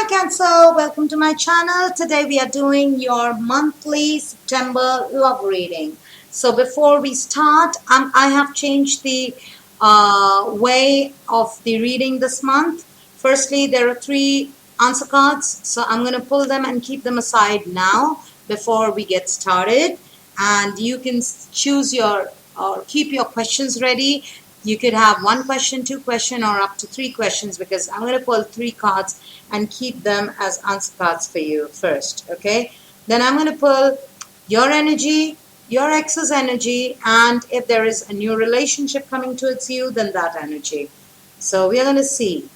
Cancer, welcome to my channel. Today we are doing your monthly September love reading. So before we start, I have changed the way of the reading this month. Firstly, there are 3 answer cards, so I'm going to pull them and keep them aside now before we get started. And you can choose your or keep your questions ready. You could have 1 question, 2 questions, or up to 3 questions, because I'm going to pull 3 cards and keep them as answer cards for you first. Okay, then I'm going to pull your energy, your ex's energy, and if there is a new relationship coming towards you, then that energy. So we are going to see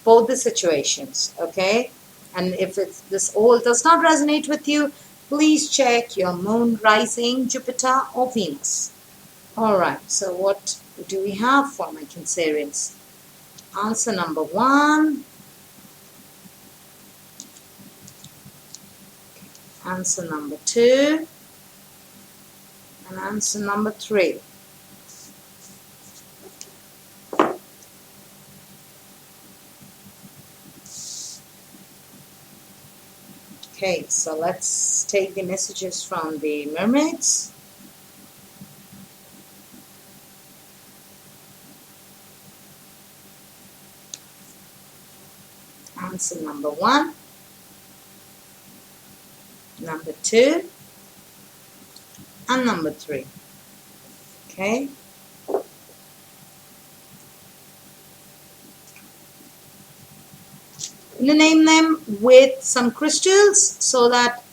both the situations. Okay, and if this all does not resonate with you, please check your moon, rising, Jupiter, or Venus. Alright, so what do we have for my Cancerians? Answer number 1. Answer number 2. And answer number 3. Okay, so let's take the messages from the mermaids. Answer number 1, number 2, and number 3. Okay. I'm going to name them with some crystals so that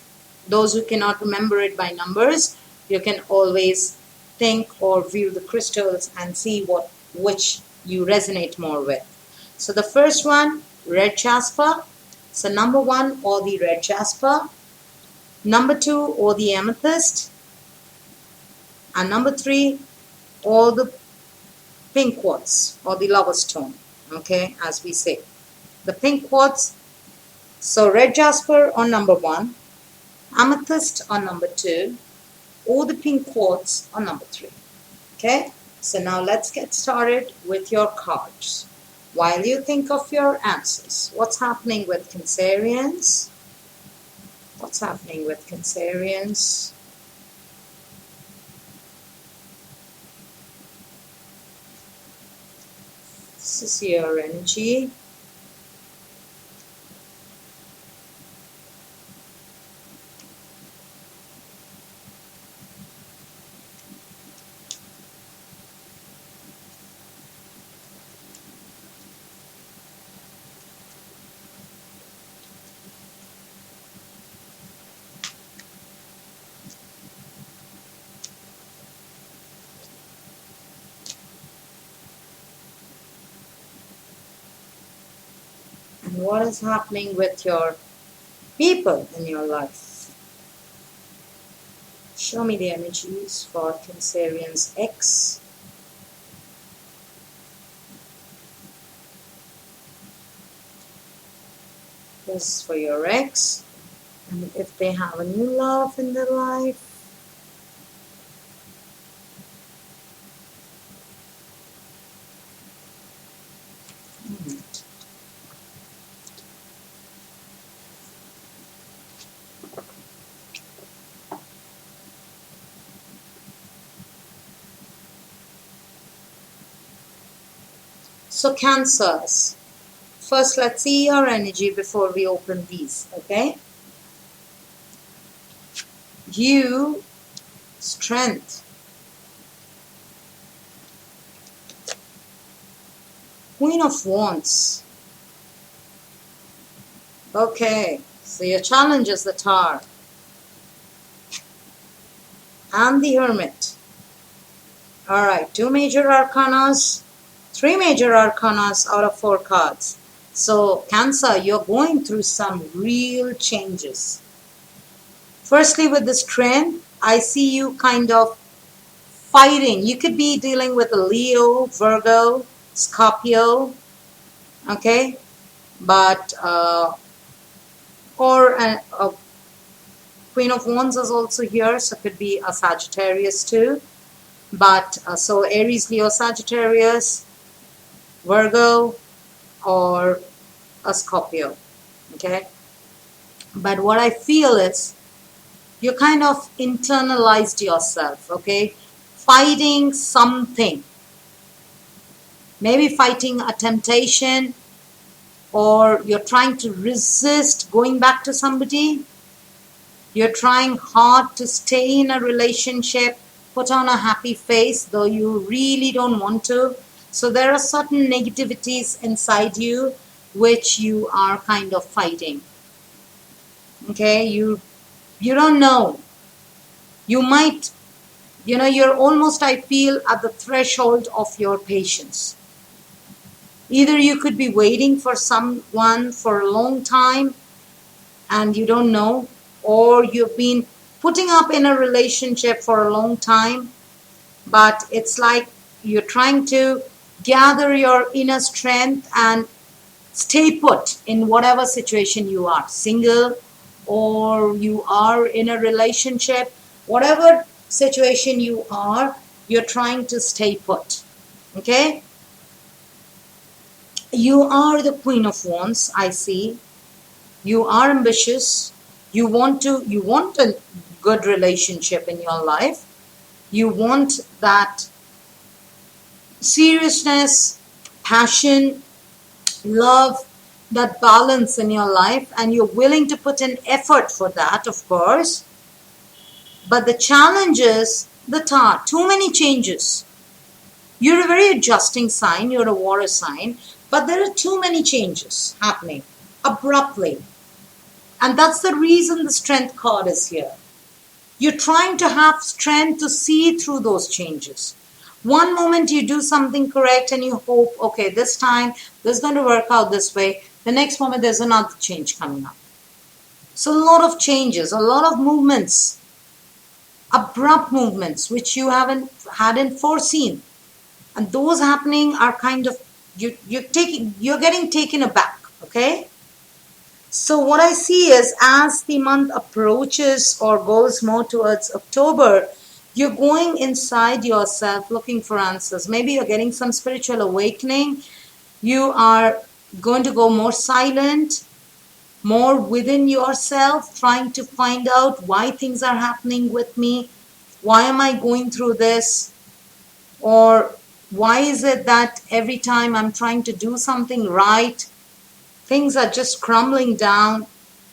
those who cannot remember it by numbers, you can always think or view the crystals and see which you resonate more with. So the first one, red jasper. So number 1, or the red jasper. Number 2, or the amethyst. And number 3, or the pink quartz, or the lover's stone. Okay, as we say. The pink quartz. So red jasper on number 1. Amethyst on number 2. Or the pink quartz on number 3. Okay, so now let's get started with your cards. While you think of your answers, what's happening with Cancerians? What's happening with Cancerians? This is your energy. And what is happening with your people in your life? Show me the energies for Cancerians X. This is for your ex. And if they have a new love in their life. So Cancers, first let's see your energy before we open these, okay? You, strength. Queen of Wands. Okay, so your challenge is the Tower. And the Hermit. Alright, 2 major arcanas. 3 major arcanas out of 4 cards. So Cancer, you're going through some real changes. Firstly, with the strength, I see you kind of fighting. You could be dealing with a Leo, Virgo, Scorpio, okay? But, or a Queen of Wands is also here, so it could be a Sagittarius too. But, so Aries, Leo, Sagittarius, Virgo, or a Scorpio. Okay. But what I feel is you kind of internalized yourself, okay? Fighting something. Maybe fighting a temptation, or you're trying to resist going back to somebody. You're trying hard to stay in a relationship, put on a happy face, though you really don't want to. So there are certain negativities inside you which you are kind of fighting. Okay, you don't know. You might, you're almost, I feel, at the threshold of your patience. Either you could be waiting for someone for a long time and you don't know, or you've been putting up in a relationship for a long time, but it's like you're trying to gather your inner strength and stay put in whatever situation you are, single or you are in a relationship, whatever situation you are, you're trying to stay put. Okay? You are the Queen of Wands, I see. You are ambitious. You want a good relationship in your life. You want that seriousness, passion, love, that balance in your life, and you're willing to put in effort for that, of course. But the challenge is too many changes. You're a very adjusting sign, you're a water sign, but there are too many changes happening abruptly. And that's the reason the strength card is here. You're trying to have strength to see through those changes. One moment you do something correct and you hope, okay, this time this is going to work out this way. The next moment there's another change coming up. So a lot of changes, a lot of movements, abrupt movements, which you hadn't foreseen. And those happening are kind of, you're getting taken aback, okay? So what I see is as the month approaches or goes more towards October, you're going inside yourself looking for answers. Maybe you're getting some spiritual awakening. You are going to go more silent, more within yourself, trying to find out why things are happening with me. Why am I going through this? Or why is it that every time I'm trying to do something right, things are just crumbling down?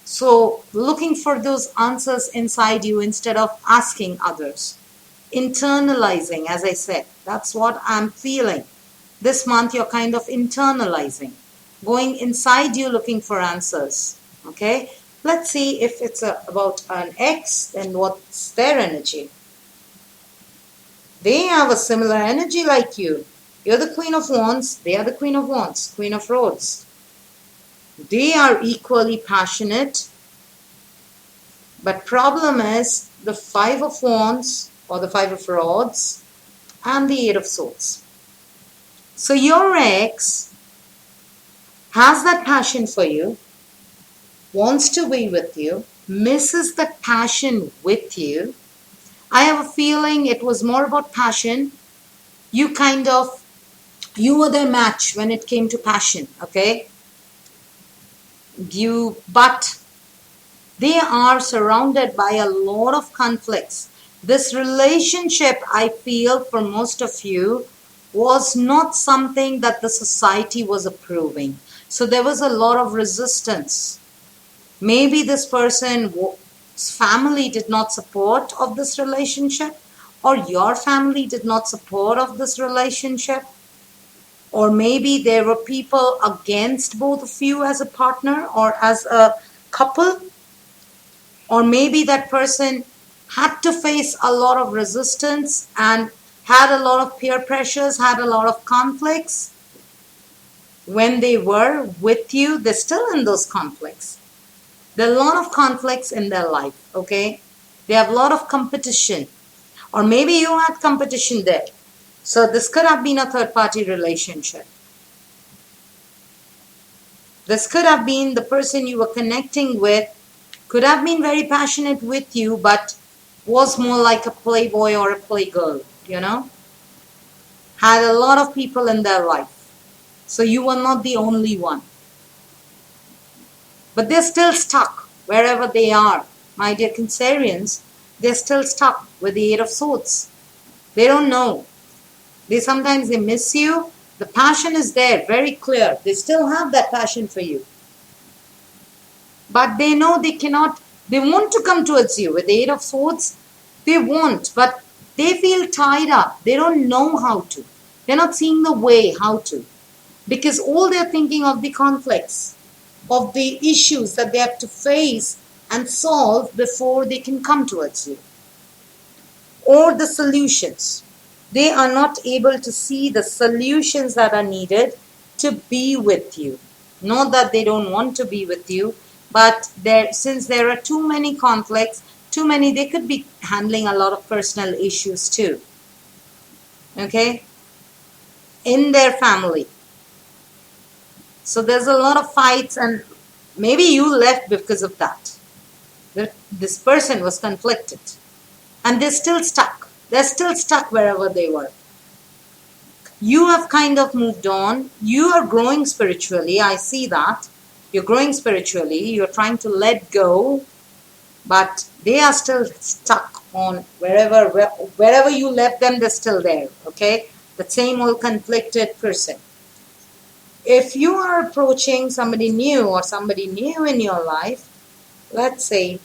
So looking for those answers inside you instead of asking others. Internalizing, as I said, that's what I'm feeling. This month you're kind of internalizing, going inside you looking for answers. Okay, let's see if it's about an ex, then what's their energy. They have a similar energy like you. You're the Queen of Wands, they are the Queen of Wands, Queen of Rods. They are equally passionate, but problem is the Five of Wands or the Five of Rods and the Eight of Swords. So your ex has that passion for you, wants to be with you, misses that passion with you. I have a feeling it was more about passion. You were their match when it came to passion, okay? But they are surrounded by a lot of conflicts. This relationship, I feel, for most of you, was not something that the society was approving. So there was a lot of resistance. Maybe this person's family did not support of this relationship, or your family did not support of this relationship, or maybe there were people against both of you as a partner or as a couple, or maybe that person had to face a lot of resistance and had a lot of peer pressures, had a lot of conflicts. When they were with you, they're still in those conflicts. There are a lot of conflicts in their life, okay? They have a lot of competition. Or maybe you had competition there. So this could have been a third-party relationship. This could have been the person you were connecting with, could have been very passionate with you, but was more like a playboy or a playgirl, Had a lot of people in their life. So you were not the only one. But they're still stuck wherever they are. My dear Cancerians, they're still stuck with the Eight of Swords. They don't know. Sometimes they miss you. The passion is there, very clear. They still have that passion for you. But they know they cannot, they want to come towards you with the Eight of Swords. They want, but they feel tied up. They don't know how to. They're not seeing the way how to. Because all they're thinking of the conflicts, of the issues that they have to face and solve before they can come towards you. Or the solutions. They are not able to see the solutions that are needed to be with you. Not that they don't want to be with you, but since there are too many conflicts, they could be handling a lot of personal issues too. Okay? In their family. So there's a lot of fights, and maybe you left because of that. This person was conflicted. And they're still stuck. They're still stuck wherever they were. You have kind of moved on. You are growing spiritually. I see that. You're growing spiritually. You're trying to let go. But they are still stuck on wherever you left them, they're still there. Okay? The same old conflicted person. If you are approaching somebody new or somebody new in your life, let's say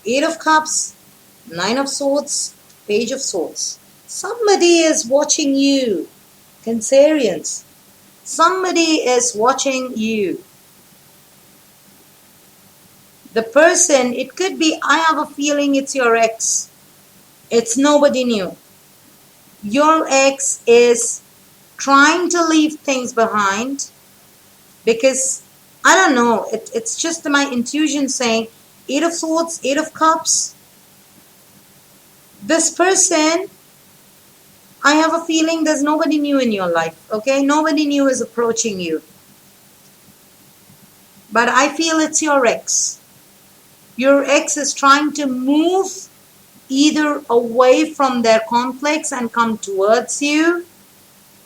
Eight of Cups, Nine of Swords, Page of Swords. Somebody is watching you, Cancerians. Somebody is watching you. The person, it could be, I have a feeling it's your ex. It's nobody new. Your ex is trying to leave things behind because, I don't know, it's just my intuition saying, Eight of Swords, Eight of Cups. This person, I have a feeling there's nobody new in your life, okay? Nobody new is approaching you. But I feel it's your ex. Your ex is trying to move either away from their conflicts and come towards you,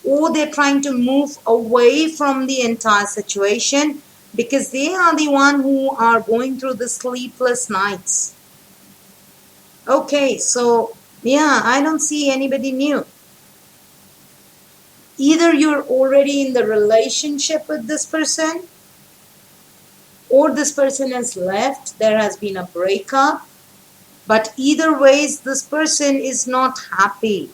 or they're trying to move away from the entire situation because they are the one who are going through the sleepless nights. Okay, so yeah, I don't see anybody new. Either you're already in the relationship with this person, or this person has left, there has been a breakup. But either ways, this person is not happy.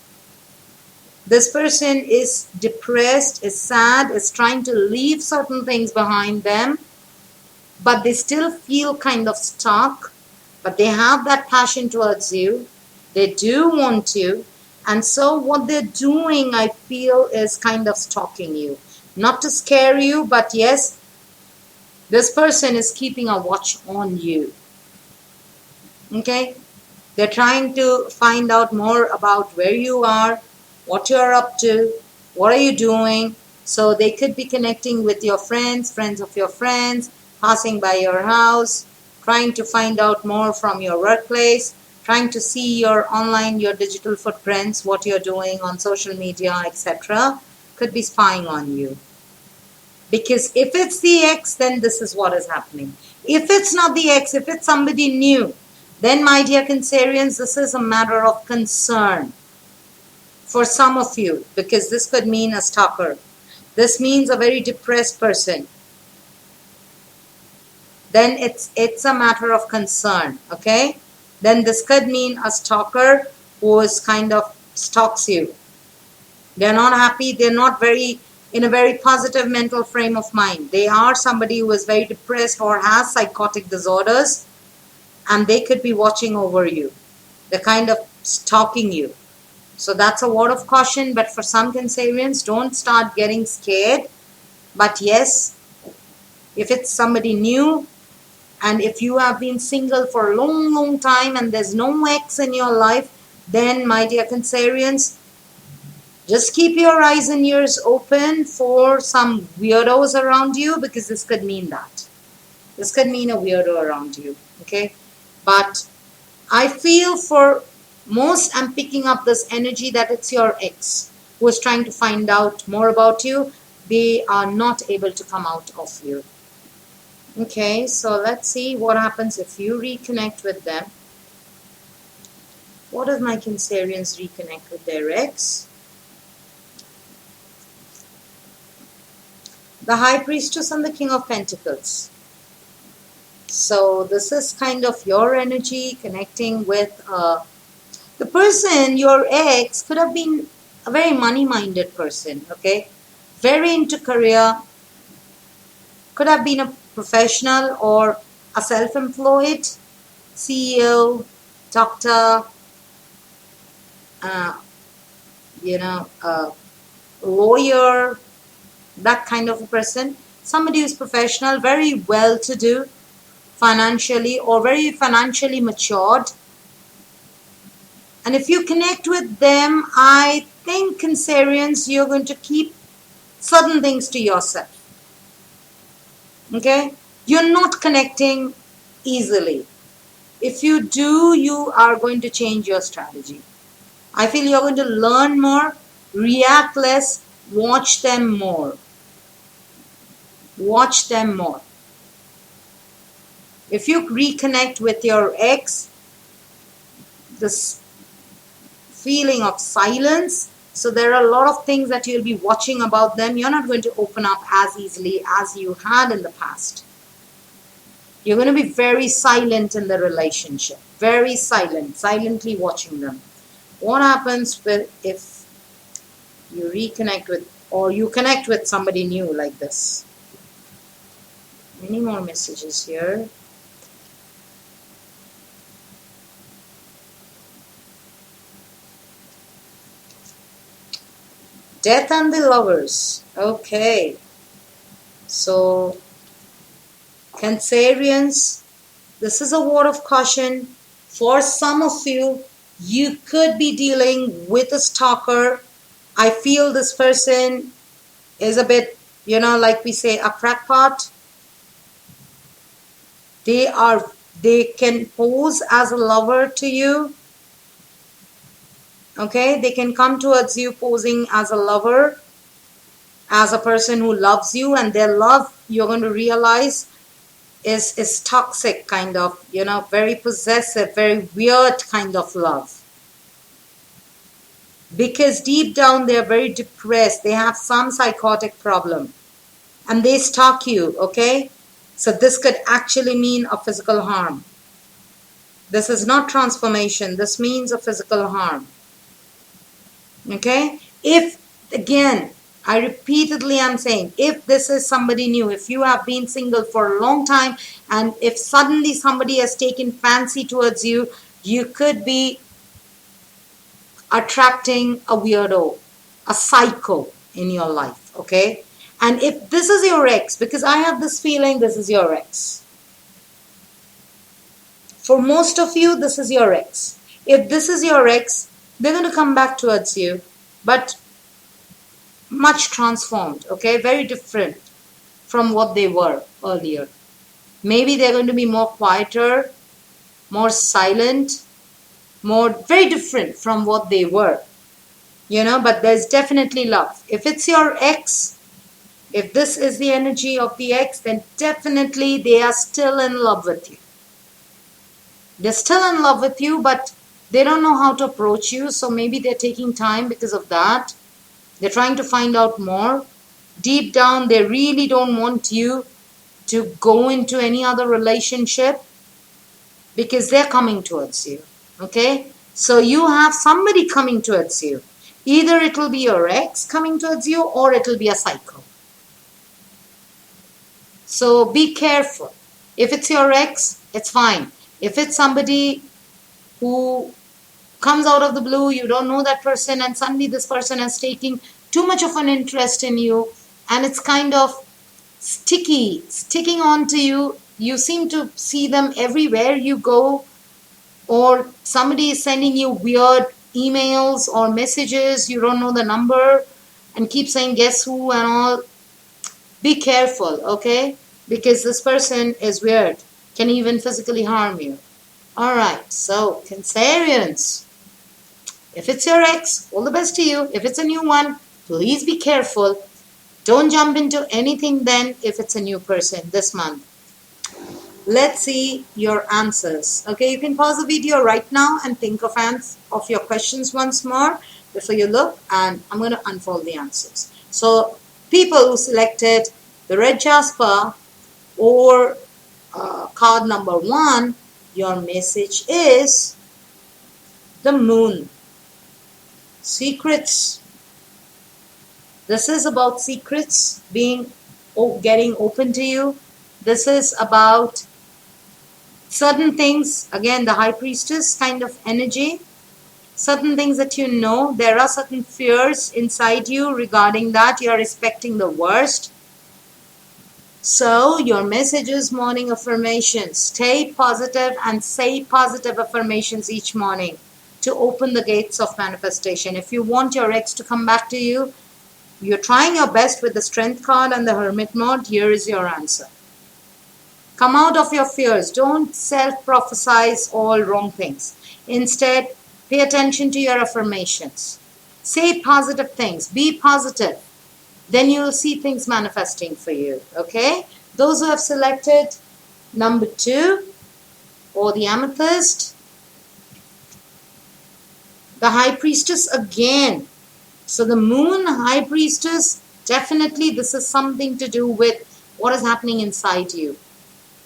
This person is depressed, is sad, is trying to leave certain things behind them, but they still feel kind of stuck, but they have that passion towards you. They do want you. And so what they're doing, I feel, is kind of stalking you. Not to scare you, but yes, this person is keeping a watch on you. Okay? They're trying to find out more about where you are, what you're up to, what are you doing. So they could be connecting with your friends, friends of your friends, passing by your house, trying to find out more from your workplace, trying to see your digital footprints, what you're doing on social media, etc. Could be spying on you. Because if it's the ex, then this is what is happening. If it's not the ex, if it's somebody new, then my dear Cancerians, this is a matter of concern for some of you, because this could mean a stalker. This means a very depressed person. Then it's a matter of concern, okay? Then this could mean a stalker who is kind of stalks you. They're not happy. They're not in a very positive mental frame of mind. They are somebody who is very depressed or has psychotic disorders, and they could be watching over you. They're kind of stalking you. So that's a word of caution. But for some Cancerians, don't start getting scared. But yes, if it's somebody new, and if you have been single for a long, long time and there's no ex in your life, then my dear Cancerians, just keep your eyes and ears open for some weirdos around you, because this could mean that. This could mean a weirdo around you, okay? But I feel for most, I'm picking up this energy that it's your ex who is trying to find out more about you. They are not able to come out of you. Okay, so let's see what happens if you reconnect with them. What if my Cancerians reconnect with their ex? The High Priestess and the King of Pentacles. So this is kind of your energy connecting with the person, your ex could have been a very money-minded person, okay? Very into career, could have been a professional or a self-employed CEO, doctor, uh, lawyer, that kind of a person. Somebody who's professional, very well-to-do financially or very financially matured. And if you connect with them, I think Cancerians, you're going to keep certain things to yourself. Okay? You're not connecting easily. If you do, you are going to change your strategy. I feel you're going to learn more, react less, watch them more. Watch them more. If you reconnect with your ex, this feeling of silence, so there are a lot of things that you'll be watching about them. You're not going to open up as easily as you had in the past. You're going to be very silent in the relationship. Very silent. Silently watching them. What happens if you reconnect with or you connect with somebody new like this? Many more messages here. Death and the Lovers. Okay. So, Cancerians, this is a word of caution. For some of you, you could be dealing with a stalker. I feel this person is a bit, like we say, a crackpot. They can pose as a lover to you. Okay, they can come towards you posing as a lover, as a person who loves you, and their love, you're going to realize, is toxic kind of, very possessive, very weird kind of love. Because deep down they're very depressed, they have some psychotic problem, and they stalk you, okay? So this could actually mean a physical harm. This is not transformation, this means a physical harm. Okay? If, again, I repeatedly am saying, if this is somebody new, if you have been single for a long time, and if suddenly somebody has taken fancy towards you, you could be attracting a weirdo, a psycho in your life, okay? And if this is your ex, because I have this feeling this is your ex. For most of you, this is your ex. If this is your ex, they're going to come back towards you, but much transformed, okay? Very different from what they were earlier. Maybe they're going to be more quieter, more silent, more very different from what they were, but there's definitely love. If it's your ex, if this is the energy of the ex, then definitely they are still in love with you. They're still in love with you, but they don't know how to approach you, so maybe they're taking time because of that. They're trying to find out more. Deep down, they really don't want you to go into any other relationship because they're coming towards you. Okay? So you have somebody coming towards you. Either it will be your ex coming towards you or it will be a psycho. So be careful. If it's your ex, it's fine. If it's somebody who comes out of the blue, you don't know that person, and suddenly this person is taking too much of an interest in you, and it's kind of sticking on to you. You seem to see them everywhere you go, or somebody is sending you weird emails or messages, you don't know the number, and keep saying guess who and all. Be careful, okay? Because this person is weird, can even physically harm you. Alright, so Cancerians, if it's your ex, all the best to you. If it's a new one, please be careful. Don't jump into anything then if it's a new person this month. Let's see your answers. Okay, you can pause the video right now and think of your questions once more before you look, and I'm going to unfold the answers. So people who selected the red jasper or card number 1, your message is the moon. Secrets. This is about secrets getting open to you. This is about certain things, again the high priestess kind of energy, certain things that you know. There are certain fears inside you regarding that. You are expecting the worst. So your message is morning affirmations. Stay positive and say positive affirmations each morning to open the gates of manifestation. If you want your ex to come back to you, you're trying your best with the strength card and the hermit mode. Here is your answer. Come out of your fears. Don't self-prophesize all wrong things. Instead, pay attention to your affirmations. Say positive things. Be positive. Then you will see things manifesting for you. Okay? Those who have selected number 2 or the amethyst, the high priestess again. So the moon, high priestess, definitely this is something to do with what is happening inside you.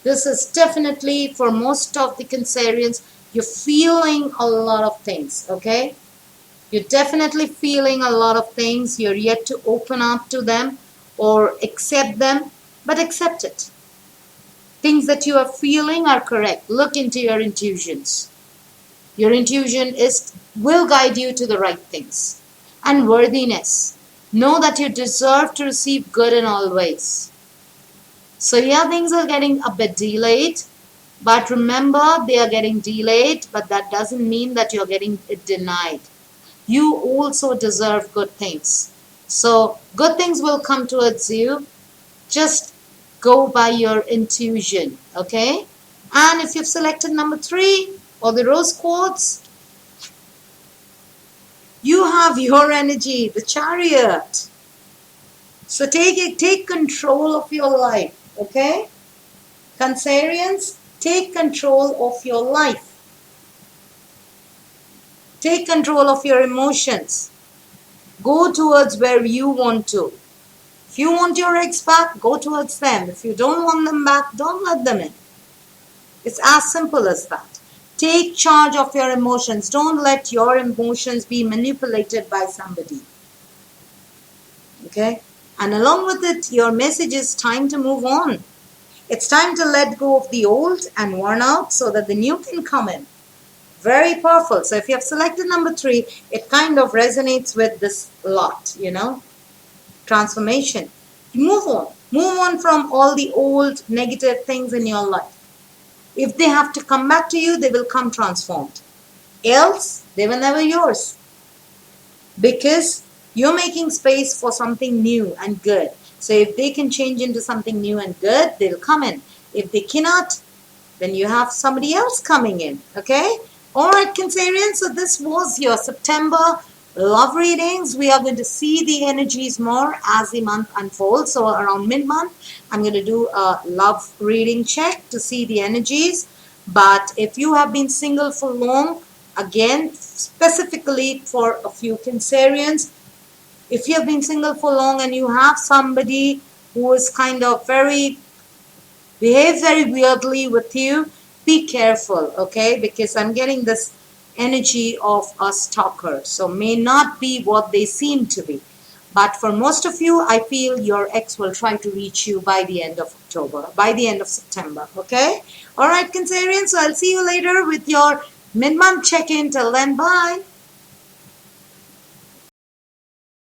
This is definitely, for most of the Cancerians, you're feeling a lot of things, okay? You're definitely feeling a lot of things. You're yet to open up to them or accept them, but accept it. Things that you are feeling are correct. Look into your intuitions. Your intuition will guide you to the right things. And worthiness. Know that you deserve to receive good in all ways. So yeah, things are getting a bit delayed, but remember they are getting delayed, but that doesn't mean that you're getting it denied. You also deserve good things. So good things will come towards you. Just go by your intuition, okay? And if you've selected number 3 or the rose quartz, you have your energy, the chariot. So take control of your life, okay? Cancerians, take control of your life. Take control of your emotions. Go towards where you want to. If you want your ex back, go towards them. If you don't want them back, don't let them in. It's as simple as that. Take charge of your emotions. Don't let your emotions be manipulated by somebody. Okay? And along with it, your message is time to move on. It's time to let go of the old and worn out so that the new can come in. Very powerful. So if you have selected number 3, it kind of resonates with this lot, you know. Transformation. Move on. Move on from all the old negative things in your life. If they have to come back to you, they will come transformed. Else, they were never yours. Because you're making space for something new and good. So if they can change into something new and good, they'll come in. If they cannot, then you have somebody else coming in. Okay? Alright, Cancerians, so this was your September love readings. We are going to see the energies more as the month unfolds. So around mid-month, I'm going to do a love reading check to see the energies. But if you have been single for long, again, specifically for a few Cancerians, if you have been single for long and you have somebody who is kind of behaves very weirdly with you, be careful, okay? Because I'm getting this energy of a stalker. So may not be what they seem to be. But for most of you, I feel your ex will try to reach you by the end of October, by the end of September, okay? All right, Cancerians, so I'll see you later with your mid-month check-in. Till then, bye.